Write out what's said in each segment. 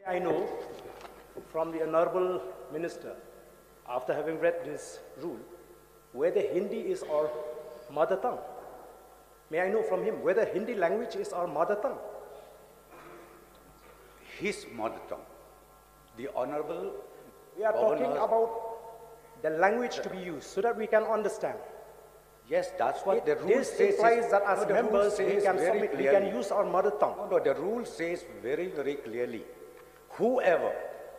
I know from the Honorable Minister, after having read this rule, whether Hindi is our mother tongue. May I know from him whether Hindi language is our mother tongue? His mother tongue. The Honorable We are talking about the language to be used so that we can understand. Yes, that's what the rule This says. implies that as members we can use our mother tongue. No, the rule says very, very clearly, whoever,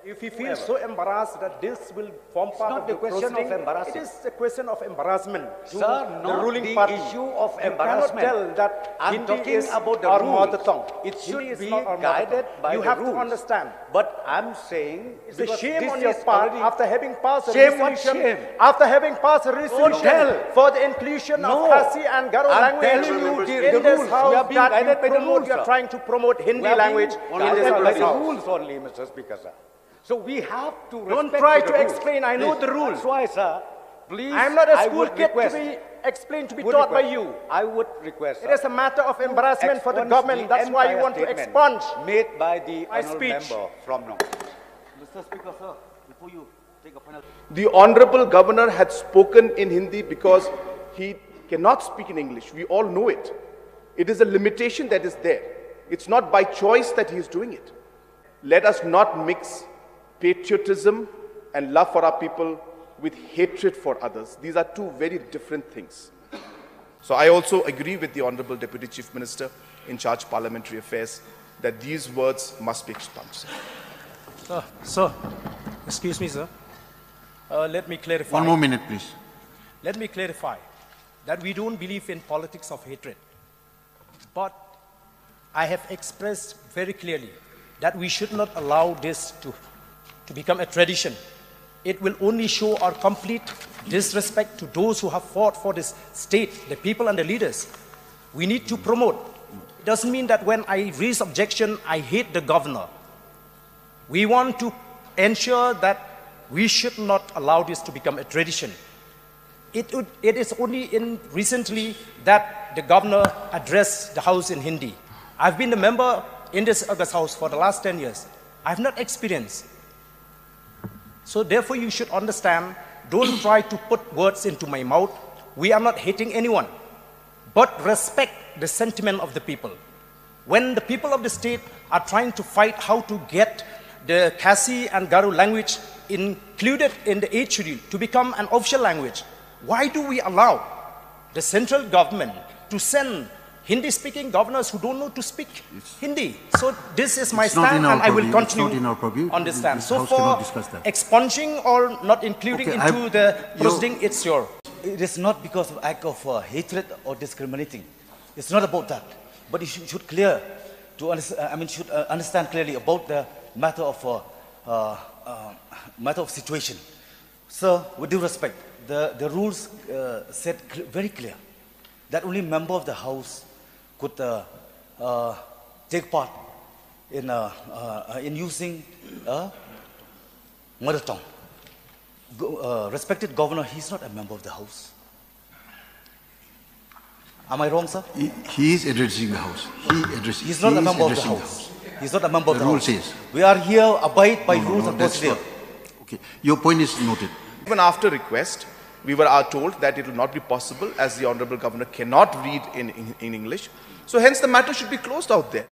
if he feels so embarrassed that this will form part of the question of embarrassment. it is a question of embarrassment. Sir, the not ruling the party. issue of You embarrassment. cannot tell that I'm Hindi talking is about the our rules. mother tongue. It should Hindi is be not our mother guided tongue. by you the have rules. to understand. But I'm saying It's a because shame this on your is part already- after having passed a Shame what resolution. shame? After having passed a resolution tell. for the inclusion of Khasi and Garo I'm language telling you the in this rules. house We are being that guided by the promote, rules, you are sir. trying to promote Hindi We are language being in this guided by the house. rules only, Mr. Speaker, sir. So we have to Don't respect try the to rules. explain. I know Please. the rules. That's why, sir. Please, I am not a I school would kid request, to be explained, to be would taught by request- you. I would request, It sir, is a matter of embarrassment for the expunge government. That's why you entire want to statement expunge made by the my honourable speech. member from now. Mr. Speaker, sir, before you take a final... The Honorable Governor had spoken in Hindi because he cannot speak in English. We all know it. It is a limitation that is there. It's not by choice that he is doing it. Let us not mix patriotism and love for our people with hatred for others. These are two very different things. So I also agree with the Honorable Deputy Chief Minister in charge of Parliamentary Affairs that these words must be expunged. Sir, excuse me, sir. Let me clarify. One more minute, please. Let me clarify that we don't believe in politics of hatred. But I have expressed very clearly that we should not allow this to become a tradition. It will only show our complete disrespect to those who have fought for this state, the people and the leaders. We need to promote. It doesn't mean that when I raise objection, I hate the governor. We want to ensure that we should not allow this to become a tradition. It is only recently that the governor addressed the house in Hindi. I've been a member in this August house for the last 10 years. I've not experienced. So therefore you should understand, don't try to put words into my mouth. We are not hating anyone, but respect the sentiment of the people. When the people of the state are trying to fight how to get the Khasi and Garo language included in the 8th schedule to become an official language, why do we allow the central government to send Hindi-speaking governors who don't know to speak Hindi? So this is my stand, and I will continue on this stand. So for expunging or not including into the proceeding, it's your. It is not because of act of hatred or discriminating. It's not about that. But you should understand clearly about the matter of situation. Sir, with due respect, the rules said very clear that only member of the house could take part in using mother tongue. Respected governor, he's not a member of the house. Am I wrong, sir? He is addressing the house. He's not a member of the house. He's not a member of the house. The rule says. We are here abide by rules and procedure. Okay, your point is noted. Even after request, we were told that it will not be possible as the Honorable Governor cannot read in English. So hence the matter should be closed out there.